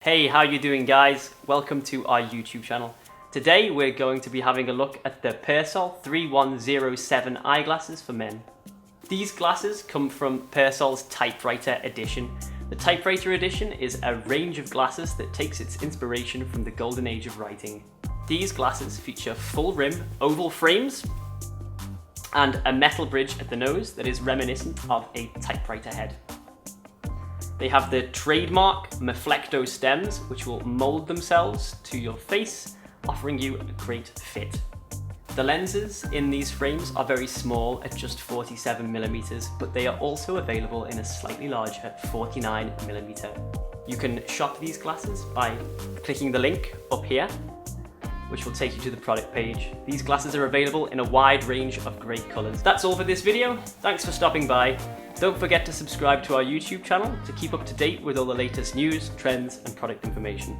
Hey, how you doing guys? Welcome to our YouTube channel. Today we're going to be having a look at the Persol 3107 eyeglasses for men. These glasses come from Persol's Typewriter edition. The Typewriter edition is a range of glasses that takes its inspiration from the golden age of writing. These glasses feature full rim, oval frames, and a metal bridge at the nose that is reminiscent of a typewriter head. They have the trademark Meflecto stems, which will mould themselves to your face, offering you a great fit. The lenses in these frames are very small at just 47mm, but they are also available in a slightly larger 49mm. You can shop these glasses by clicking the link up here, which will take you to the product page. These glasses are available in a wide range of great colours. That's all for this video. Thanks for stopping by. Don't forget to subscribe to our YouTube channel to keep up to date with all the latest news, trends and product information.